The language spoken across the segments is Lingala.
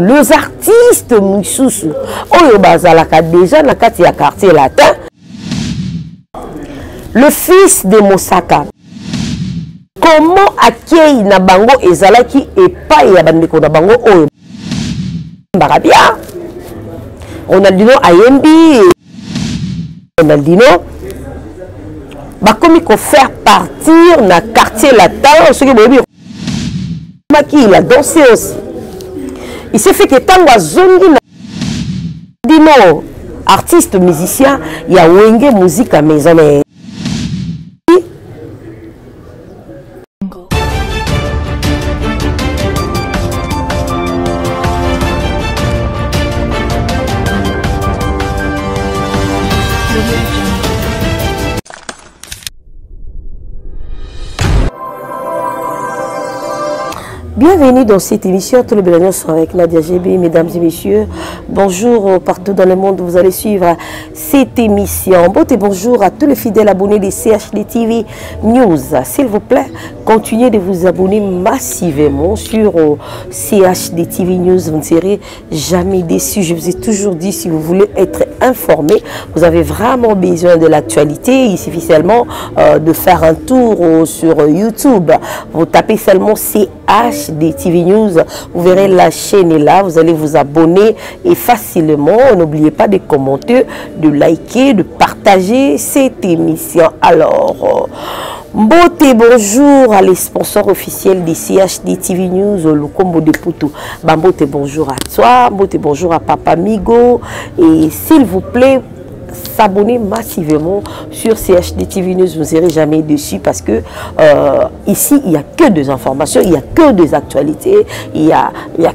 Les artistes moussousou oyo bazalaka déjà na kati ya quartier latin. Le fils de Mosaka, comment akei na bango ezalaki epai ya bandeko na bango oyo Barabia Ronaldinho ayembi Ronaldinho bakomi ko faire partir na quartier latin ce qui il a dansé aussi. Il s'est fait que tango zongi na Dino artiste musicien ya wenge musique à maison mais bienvenue dans cette émission. Tous les bienvenus sont avec Nadia GB, mesdames et messieurs. Bonjour partout dans le monde où vous allez suivre cette émission. Bonjour à tous les fidèles abonnés des CHD TV News. S'il vous plaît, continuez de vous abonner massivement sur CHD TV News. Vous ne serez jamais déçus. Je vous ai toujours dit, si vous voulez être informé, vous avez vraiment besoin de l'actualité. Il suffit seulement de faire un tour sur YouTube. Vous tapez seulement CHD TV News, vous verrez la chaîne est là, vous allez vous abonner et facilement, n'oubliez pas de commenter, de liker, de partager cette émission. Alors, Mbote bonjour à les sponsors officiels des CHD TV News, le combo de Poutou. Mbote bonjour à toi, Mbote bonjour à Papa Migo et s'il vous plaît, s'abonner massivement sur CHD TV News, vous ne serez jamais dessus parce que ici, il n'y a que des informations, il n'y a que des actualités, il n'y a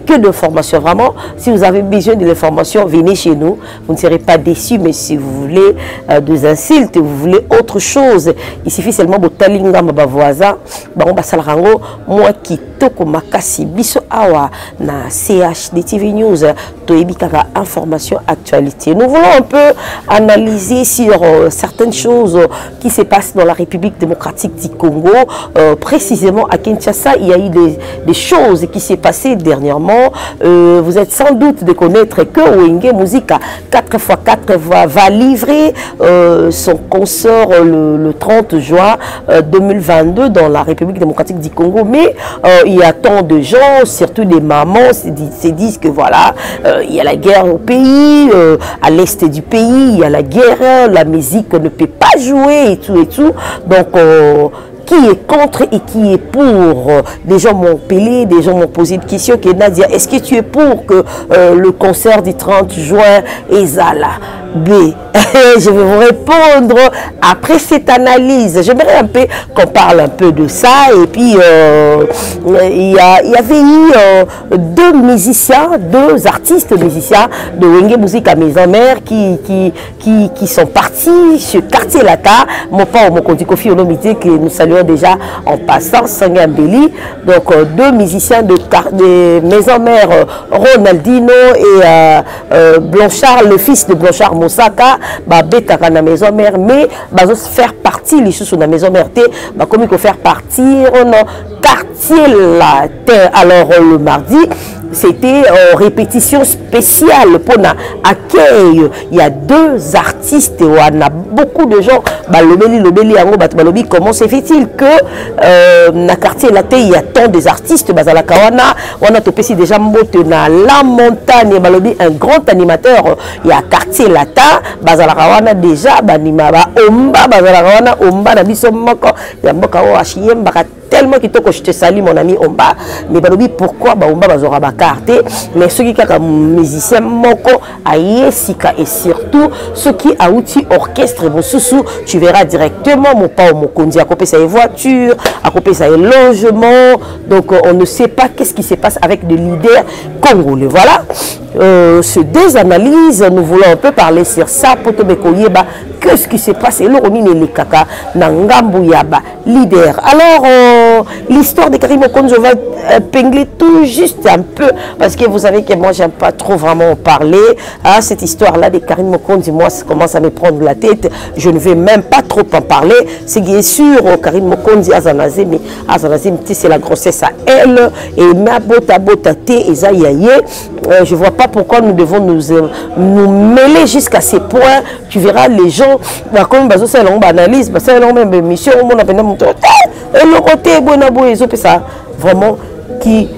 que des informations. Vraiment, si vous avez besoin de l'information, venez chez nous, vous ne serez pas déçus, mais si vous voulez des insultes, vous voulez autre chose, il suffit seulement de talinga ma voisin, on va salrango, moi qui toko makasi biso awa na CHD TV News, toebikaka information actualité. Nous voulons un peu analyser sur certaines choses qui se passent dans la République démocratique du Congo. Précisément à Kinshasa, il y a eu des choses qui s'est passées dernièrement. Vous êtes sans doute de connaître que Wenge Musica 4x4 va livrer son concert le 30 juin 2022 dans la République démocratique du Congo. Mais il y a tant de gens, surtout des mamans, se disent que voilà, il y a la guerre au pays, à l'est du pays, il y a la guerre, la musique ne peut pas jouer et tout et tout. Donc, qui est contre et qui est pour? Des gens m'ont appelé, des gens m'ont posé une question que Nadia, est-ce que tu es pour que le concert du 30 juin Ezala? B. Je vais vous répondre après cette analyse. J'aimerais un peu qu'on parle un peu de ça. Et puis, il y avait eu deux musiciens, deux artistes musiciens de Wenge Musica Maison Mère qui sont partis sur quartier Lata. Mon père, mon Kofi Olomité, que nous saluons déjà en passant, Sangambeli. Donc, deux musiciens de Maison Mère, Ronaldinho et Blanchard, le fils de Blanchard Mosaka, betaka na maison mère, mais bazo faire partie les choses de la maison mère, comme il faut faire partir quartier latin. Alors le mardi, c'était répétition spéciale pour l'accueil. Il y a deux artistes, on a beaucoup de gens. Comment se fait-il que dans le quartier latin, il y a tant des artistes? On a topé déjà dans la montagne, un grand animateur. Il y a quartier latin, bazalakawana déjà, banima omba, bazalakawana omba, nabiso moko, yamboka o achiem, baka tellement qui je te salue mon ami Omba, mais balobi pourquoi Omba bazora ba carte, mais ceux qui kaka musicien moko ayesika et surtout ceux qui a outil orchestre bosusu, tu verras directement mon pa mon kondi à copier sa voiture, à copier sa logement, donc on ne sait pas qu'est-ce qui se passe avec des leaders congolais. Voilà. Ce deux analyses, nous voulons un peu parler sur ça pour te bekoyeba qu'est-ce qui se passe et le romine les kaka nangambu yaba leader. Alors l'histoire de Karim Mokonzi, je vais pingler tout juste un peu parce que vous savez que moi j'aime pas trop vraiment en parler. Cette histoire là de Karim Mokonzi, moi ça commence à me prendre la tête, je ne vais même pas trop en parler. C'est bien sûr Karim Mokonzi Azanazé, mais Azanazé c'est la grossesse à elle et ma bota te ezayaye je ne vois pas pourquoi nous devons nous mêler jusqu'à ces points. Tu verras les gens, comme ils ont une analyse, ils ont une mission, vraiment qui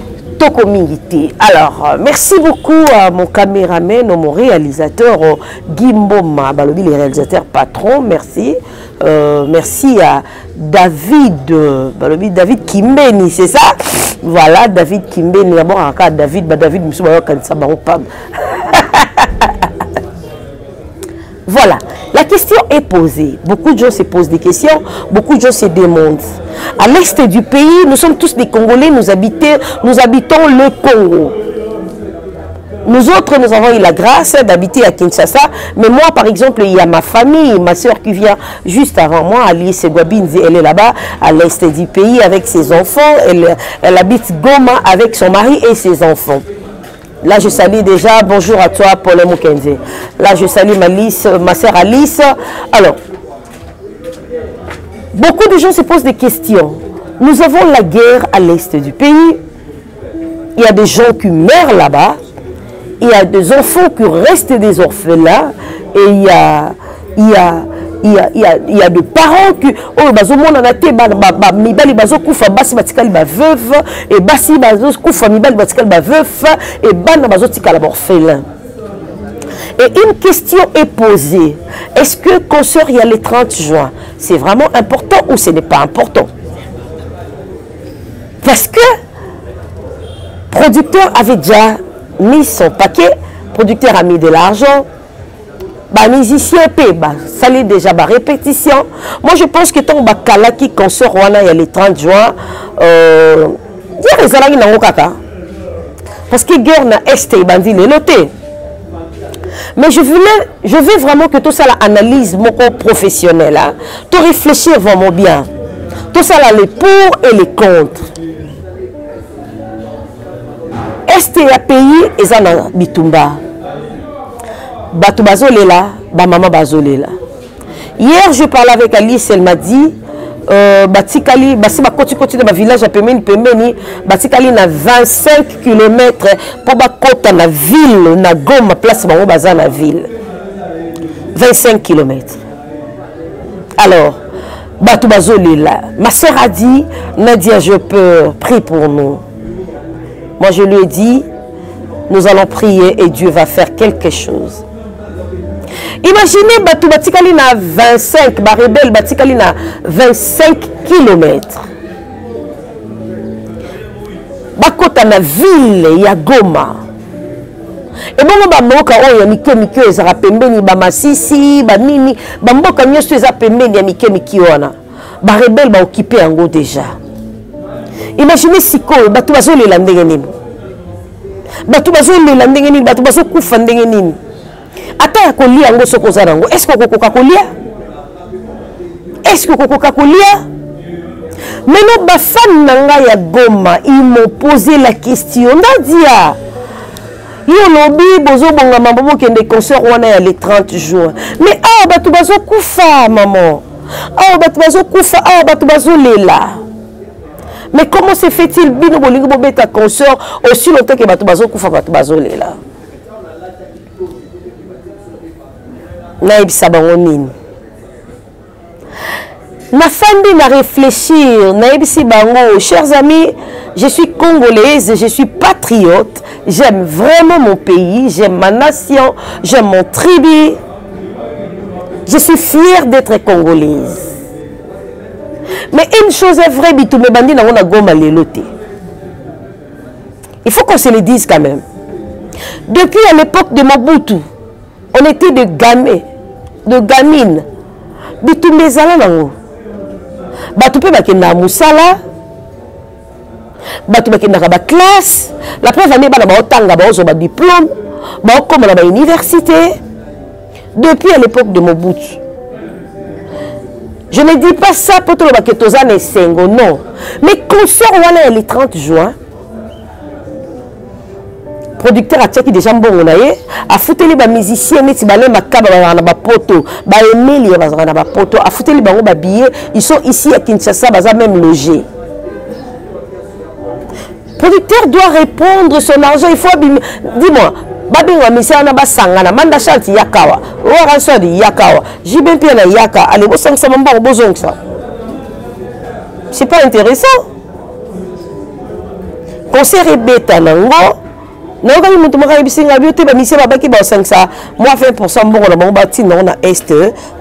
alors, merci beaucoup à mon caméraman, mon réalisateur Guy Mboma, Balobi, les réalisateurs patrons, merci. Merci à David, Balobi, David Kimbeni, c'est ça? Voilà, David Kimbeni, d'abord, David, David, voilà, la question est posée. Beaucoup de gens se posent des questions, beaucoup de gens se demandent. À l'est du pays, nous sommes tous des Congolais, nous habitons le Congo. Nous autres, nous avons eu la grâce d'habiter à Kinshasa. Mais moi, par exemple, il y a ma famille, ma soeur qui vient juste avant moi, Alice Gwabinzi, elle est là-bas, à l'est du pays, avec ses enfants. Elle habite Goma avec son mari et ses enfants. Là, je salue déjà, bonjour à toi, Paul Mukenze. Là, je salue ma soeur Alice. Alors, beaucoup de gens se posent des questions. Nous avons la guerre à l'est du pays. Il y a des gens qui meurent là-bas. Il y a des enfants qui restent des orphelins. Et il y a des parents qui et une question est posée. Est-ce que concert il y a le 30 juin, c'est vraiment important ou ce n'est pas important? Parce que le producteur avait déjà mis son paquet, le producteur a mis de l'argent. Les musiciens ça l'est déjà la répétition. Moi je pense que ton bakala qui concert il y a le 30 juin, parce que guerre na est et bandi les noté. Mais je veux vraiment que tout ça l'analyse mon professionnel, hein. Tu réfléchir vraiment bien. Tout ça là les pour et les contre. Est et a pays et ça na bitumba. Batu bazolela, ba maman bazolela. Hier je parlais avec Alice, elle m'a dit batikali basi ba koti de ba village à pemeni batikali na 25 km pour ba kota na ville na Goma place bango baza na ville. 25 km. Alors batu bazolela. Ma sœur a dit Nadia, je peux prier pour nous. Moi je lui ai dit nous allons prier et Dieu va faire quelque chose. Imaginez Batu Batikali na 25, Barebel Batikali na 25 km. Bakota na ville ya Goma. Et bon ba moka o ya mike ezara pembeni ba masisi ba nini ba mboka nyoso eza pembeni ya mike wana. Barebel ba occupé yango déjà. Imaginez siko batu bazolela ndenge nini. Batu bazolela ndenge nini, batu bazokufa ndenge nini. Ata kolia ngo soko zarango, est-ce que kokoka kolia? Est-ce que kokoka kolia? Maintenant ba fan nanga ya Goma, ils m'ont posé la question. Nadia, yo lobi bozo bonga mambo kende concert wana ya le 30 juin. Mais batu bazo kufa maman. Batu bazo kufa, batu bazo lela. Mais comment se fait-il bino bolingo bobeta concert aussi longtemps que batu bazo kufa batu bazo lela? Naïbisa bango nini. Na fandi na réfléchir, naïbisi bango, chers amis, je suis congolaise, je suis patriote, j'aime vraiment mon pays, j'aime ma nation, j'aime mon tribu. Je suis fière d'être congolaise. Mais une chose est vraie, Bitoumé Bandi na ona Goma leloté. Il faut qu'on se le dise quand même. Depuis à l'époque de Mobutu, on était de gamins, de gamines. Bitoumé zala nango. Batoupé bakenda musala. Batoupé bakenda ba classe. La première année bana ba otanga ba ozo ba diplôme, ba okoma na ba université. Depuis à l'époque de Mobutu. Je ne dis pas ça pour tout le baketozan et sengo, non. Mais concert wana le 30 juin. Producteur a tchaki déjà bon a foutu les musiciens mais balé makaba na ba poto ba Emily na ba poto a foutu les bango ba billets, ils sont ici à Kinshasa baza même logés. producteur doit répondre son argent. Il faut... Dis-moi, Babinga Messiana Basangana, Manda Chanti Yakawa, Ouaransodi Yakawa, Jibempiana Yaka, allez, vous savez, ça. C'est pas intéressant. Concert et bêta, non? Non, quand vous avez dit que vous avez 20% bon, on a bâti non à Est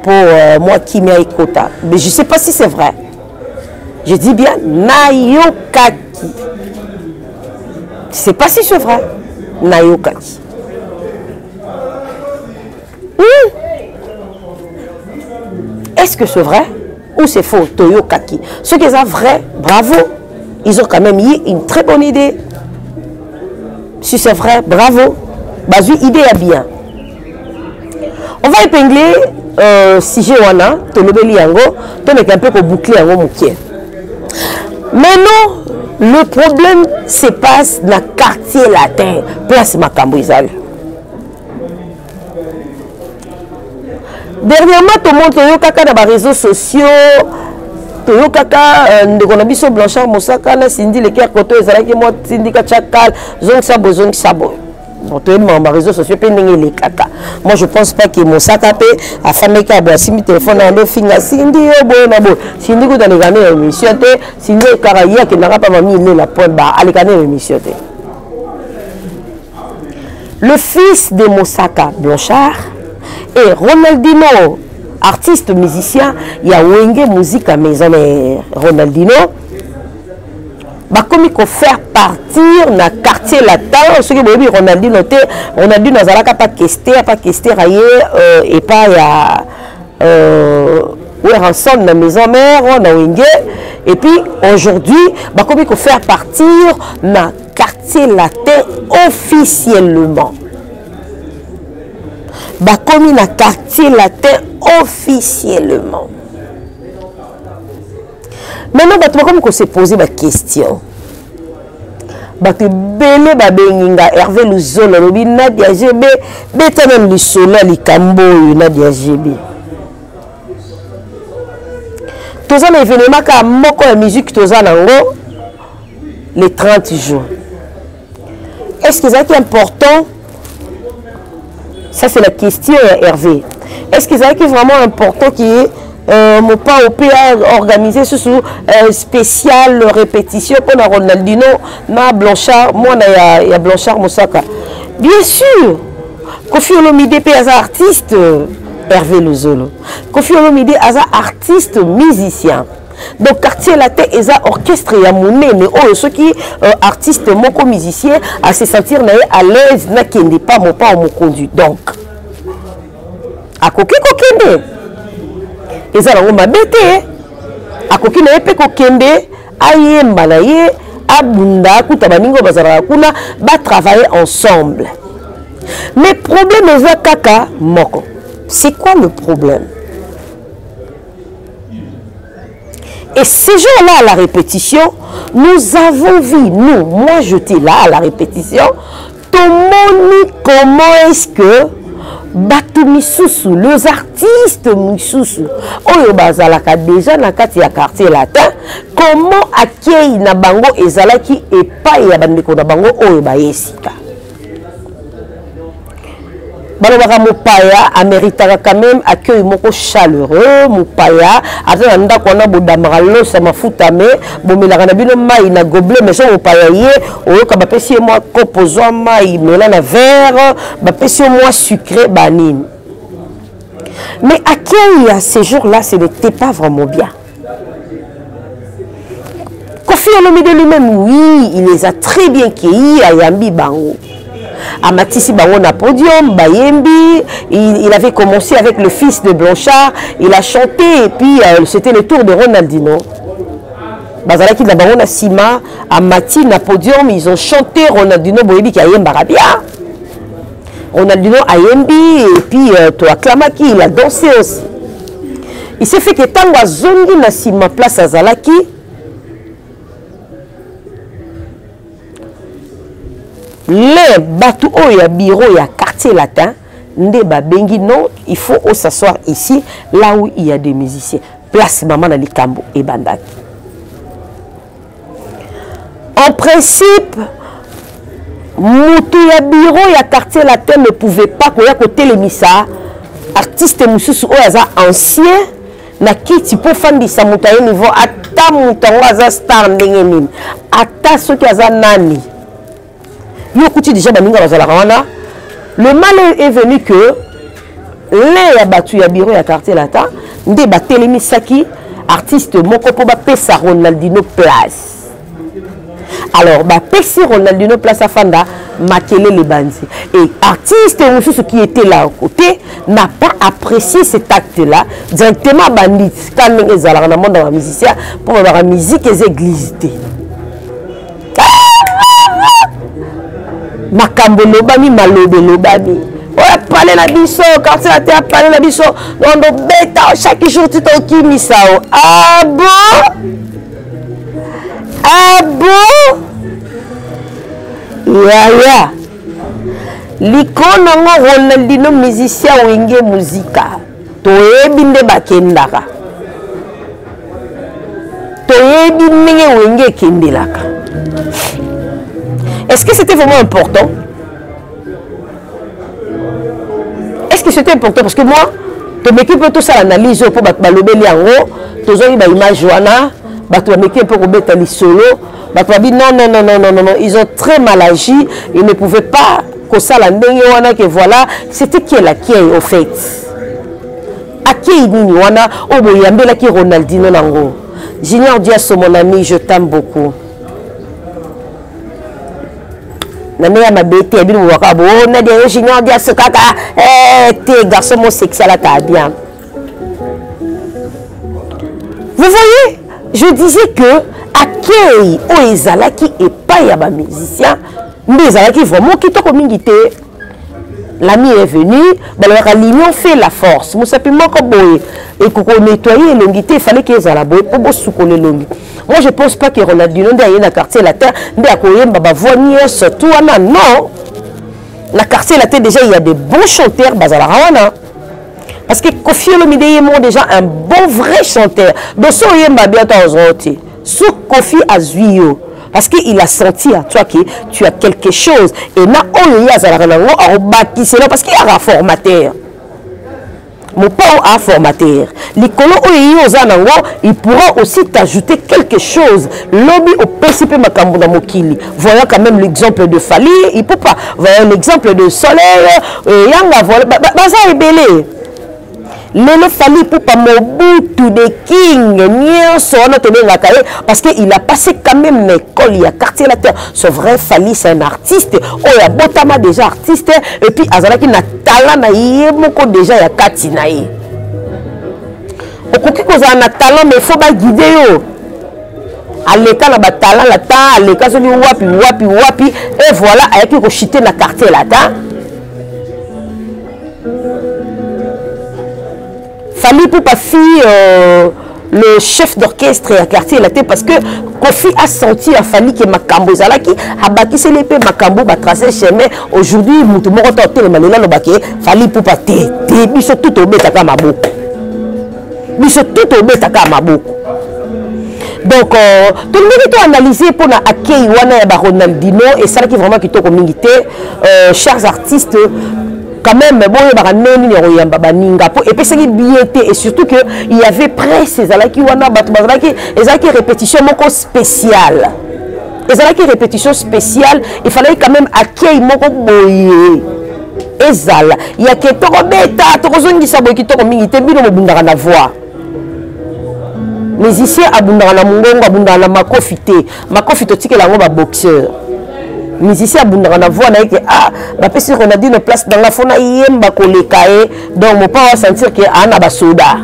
pour moi qui m'y quota. Mais je ne sais pas si c'est vrai. Je dis bien Nayokaki. Je ne sais pas si c'est vrai. Nayokaki. Est-ce que c'est vrai ou c'est faux? Toyokaki. Ce qui est vrai, bravo. Ils ont quand même eu une très bonne idée. Si c'est vrai, bravo. Bazu, idée est bien. On va épingler sujet wana, tolobeli yango, to mek un peu ko boucler yango mouké. Maintenant, le problème se passe dans le quartier latin, place Makambouizal. Dernièrement, tout le monde a dans les réseaux sociaux. Toyo kaka ndekona biso Blanchard Mosaka na Cindy le cœur côté ezalaki moi syndicat chakal zong sabo bon to ma réseaux sociaux pe ndenge le kaka. Moi je pense pas que Mosaka pe a famé ka bo simi téléphone ando finga Cindy boy na bo Cindy ko dans les gagner émission te Cindy karaya que n'a pas mami il la point bas aller gagner émission te. Le fils de Mosaka Blanchard et Ronaldinho, artiste musicien, il y a Wenge musique à maison mère Ronaldinho. Bah comme il faut faire partir dans le quartier latin, ce qui veut dire Ronaldinho n'a pas questé ailleurs et pas il y a ensemble dans la maison mère on a Wenge et puis aujourd'hui bah comme il faut faire partir dans le quartier latin officiellement. Bah comme il a quartier latin officiellement. Maintenant, bah comme qu'on s'est posé la question. Bah que belé bah beninga Hervé Luzolo lobi Nadia GB beta même le sola li kambo Nadia GB. Tous un événement ka moko la musique tous en ango les 30 jours. Est-ce que c'est important? Ça, c'est la question, Hervé. Est-ce que c'est vraiment important qu'il y ait mon pas au PA organisé sous spécial répétition pour Ronaldinho, na Blanchard, moi, il y a Blanchard Mosaka. Bien sûr, Kofi Olomide est un artiste, Hervé Luzolo. Kofi Olomide est un artiste musicien. Donc quartier latin est un orchestre et un monnaie mais oh ceux qui artistes moko musiciens à se sentir à l'aise na kende pas mon pas mon conduit donc à koki kokende et ça on m'a bêté à koki na pe kokende ayemba na ye abunda kuta baningo bazara kuna ba travailler ensemble mais problème est kaka moko. C'est quoi le problème? Et ces jours-là, à la répétition, nous avons vu, moi j'étais là à la répétition, comment est-ce que Batu Misusu, les artistes Misusu, Oyo Bazalaka déjà dans le quartier latin, comment accueille na bango ezalaki et pas ya bandeko na bango Oyo Bayesika. Balobaka Mopaya améritera quand même accueil moko chaleureux Mopaya ata nda kona bodamara losa mafuta me bomelaka na bino mai na gobelet mais so Mopaya ye oyoka bapesi moi composant mai mela na verre bapesi moi sucré banine. Mais accueil à ces jours-là ce n'était pas vraiment bien. Kofi Olomide lui-même oui il les a très bien cueillis à Yambi Bango. À Matisi Bango na podium, Bayembi, il avait commencé avec le fils de Blanchard, il a chanté et puis c'était le tour de Ronaldinho. Bazalaki na Bango na Sima, à Mati na podium, ils ont chanté Ronaldinho Boyebi qui a yemba rabia. Ronaldinho a yembi et puis toi Klamaki, il a dansé aussi. Il s'est fait que Tangwa Zongi na Sima place à Zalaki. Les bateaux au bureau et quartier latin, non, il faut s'asseoir ici, là où il y a des musiciens. Place maman dans les Kambo et Bandaki. En principe, Moutou ya bureau ya quartier latin ne pouvait pas koya côté l'émissa artiste mususu oyaza ancien na kiti po fandisa mutaye niveau ata mutango aza star ndenge nini ata soki aza nani yo kuti déjà baninga bazala wana. Le mal est venu que les ya batu ya bureau ya quartier latin nde batelemisaki artiste moko po bapesa Ronaldinho place. Alors, Pessi Ronaldinho place à Fanda, Makele les bandits. Et artiste ou qui était là à côté n'a pas apprécié cet acte-là. Directement bandit, quand ils allaient dans le monde de la musicien, pour avoir la musique et les églises. Makambo lobami, malobe lobami. On a parlé la biso, quand tu as parlé la biso, on a bêta, chaque jour tu t'as qui mis ah bon? Ah bon? Ya. L'icône Ronaldinho musicien wenge musica. Toyebi nde bakendaka. Toyebi nde wenge kendelaka. Est-ce que c'était vraiment important? Est-ce que c'était important? Parce que moi, je m'occupe tout ça l'analyse pour balobeli yango, tozoi ba image wana. Solo, non, ils ont très mal agi, ils ne pouvaient pas que ça la que voilà, c'était qui est la qui au fait. À qui il wana au boyambe la qui Ronaldinho nango. Junior Dias mon ami, je t'aime beaucoup. Nana ma bête et bien wakabo, na de Junior Dias kaka, t'es garçon homosexuel à bien. Vous voyez? Je disais que accueil au ezalaki et pas ya ba musicien mais ezalaki vraiment kitoko mingité. L'ami est venu, l'union fait la force. Moussapiment comme boy et pour nettoyer l'ongité, il fallait qu'ils aient la boy pour soukoler l'ongi. Moi je pense pas que Ronaldinho d'ailleurs dans quartier la terre, d'akoyem baba voigner surtout non. La quartier la terre déjà il y a des bons chanteurs bazala rawana. Parce que Kofi Olomide est déjà un bon vrai chanteur. Donc, si on Kofi Azuyo, parce qu'il a senti à toi que tu as quelque chose. Et là, on y a parce qu'il y a un formateur. Mon père a un formateur. Il pourra aussi t'ajouter quelque chose. Lobby au principe Makambo Mokili. Voyons quand même l'exemple de Fali. Il peut pas. Voyons l'exemple de Soleil. Yanga, voilà. Baza est belé. Lelo Fali pour pas Mobutu de King parce qu'il a passé quand même l'école, il y a quartier la terre. Ce vrai Fali c'est un artiste. Oh il y a Botama déjà artiste et puis Azalaki na talent na yemoko déjà il y a Katinaï. Okoki koza na talent mais il faut pas guider yo. À l'état na ba talent la ta, à l'état soli wapi et voilà avec ko chiter na quartier la ta. Fali pour pas fille le chef d'orchestre à quartier la tête parce que Kofi a senti à Fali que Makambo Zalaki a bâti ses l'épée Makambo va tracer chemin aujourd'hui Moutoumoro torté le malela le baquet Fali pour pas te biso tout au bête à Mabou biso tout au bête à Mabou. Donc tout le monde est analysé pour accueillir Wana Ronaldinho et ça qui vraiment qui communauté chers artistes. Quand même, bon, et puis c'est bien et surtout que il y avait presse ezalaki wana batu bazalaki ezalaki répétition moko spéciale. Ezalaki répétition spéciale, il fallait quand même accueillir moko boye. Ezala, il y a que toko beta, toko zongisa boye kitoko mingi te bino mobundaka na voix. Musicien abundaka na mungongo abundaka na makofi te. Makofi to tikela ngo ba boxeur. Musicien abundaka na voix na que ah ba pesi Ronaldinho place dans la fona yemba kolekae donc mon pas sentir que ana ba soda.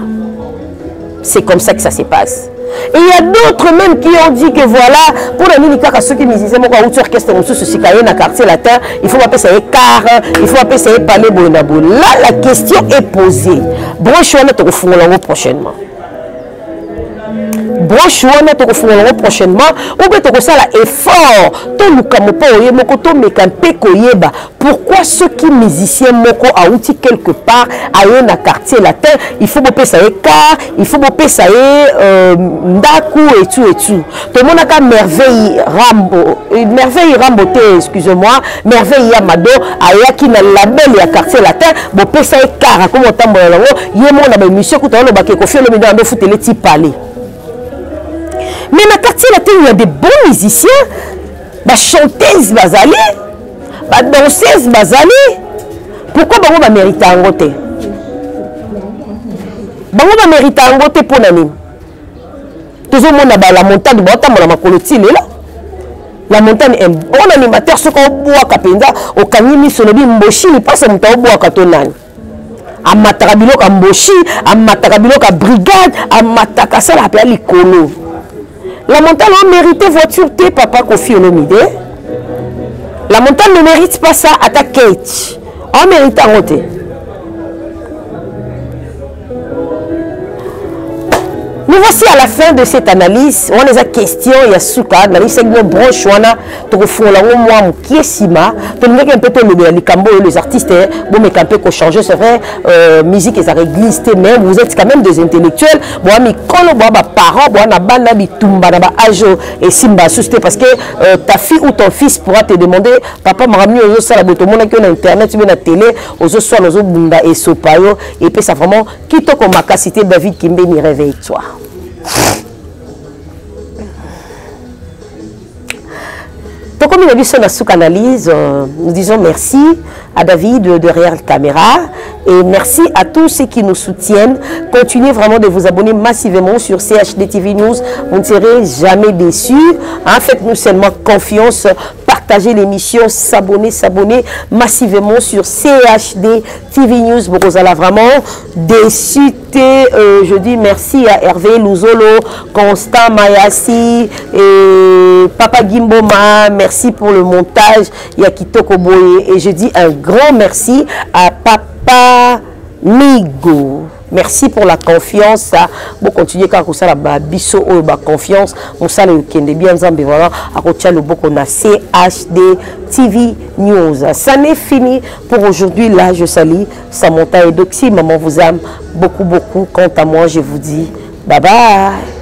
C'est comme ça que ça se passe. Et il y a d'autres même qui ont dit que voilà pour les minikaka ceux qui musiciens moko ou orchestre musu sikaye na quartier latin il faut appeler ça car il faut appeler ça parler bonabo. Là la question est posée. Branche on est au fond prochainement. broche wana tokofungola prochainement ou bien tokosala effort to luka mopo oye moko to meka mpe koyeba pourquoi ceux qui musiciens moko auti quelque part aye na quartier latin il faut bopesa ye car il faut bopesa ye ndaku et tout to monaka merveille rambo te excusez-moi merveille Yamado ayaki na label ya quartier latin bopesa ye car comme otambola lango ye mona ba émission ko tolo ba ke ko fielo midando futele ti parler. Mais dans le quartier latin, il y a des bons musiciens, des chanteuses bazali, des danseuses bazali. Pourquoi bango ba mérite en côté? Bango ba mérite en côté pour nani? Toujours mon la montagne, bota mon la colotine là. La montagne est bon animateur, ce qu'on boit kapenda, au kanimi sonobi mboshi, il passe mon temps bois katonani. Amatarabilo ka mboshi, amatarabilo ka brigade, amatakasa la pelle likolo. La montagne a mérité voiture T, papa Kofi Olomide. La montagne ne mérite pas ça à ta Kate. On mérite à roter. Nous voici à la fin de cette analyse. On a des questions, il y a souka, analyse c'est une branche, on a tout fond là au moins qui est sima. Tout le monde un peu les cambo les artistes, bon mais un peu qu'on change, c'est vrai. Musique et ça réglisse même. Vous êtes quand même des intellectuels. Bon mais quand on voit parents, bon on a bana bitumba, na ba ajo et simba susté parce que ta fille ou ton fils pourra te demander, papa m'a ramené aux ça la boto mon na internet, tu veux na télé, aux soir aux bunda et sopayo et puis ça vraiment qui te comme cité David Kimbe ni réveille-toi. Donc, comme il a vu sur la sous-analyse, nous disons merci à David derrière la caméra et merci à tous ceux qui nous soutiennent. Continuez vraiment de vous abonner massivement sur CHD TV News. Vous ne serez jamais déçus. Faites-nous seulement confiance. Partagez l'émission, s'abonner massivement sur CHD TV News. Vous allez vraiment déçu. Je dis merci à Hervé Louzolo, Constant Mayassi et Papa Gimboma. Merci pour le montage. Yakito Koboye. Et je dis un grand merci à Papa Migo. Merci pour la confiance. Bon, continuez quand ça la biso ou la confiance. On sait le kende bien zambe voilà. À côté le beaucoup na CHD TV News. Ça n'est fini pour aujourd'hui. Là, je salue Samantha et Doxy. Maman vous aime beaucoup. Quant à moi, je vous dis bye bye.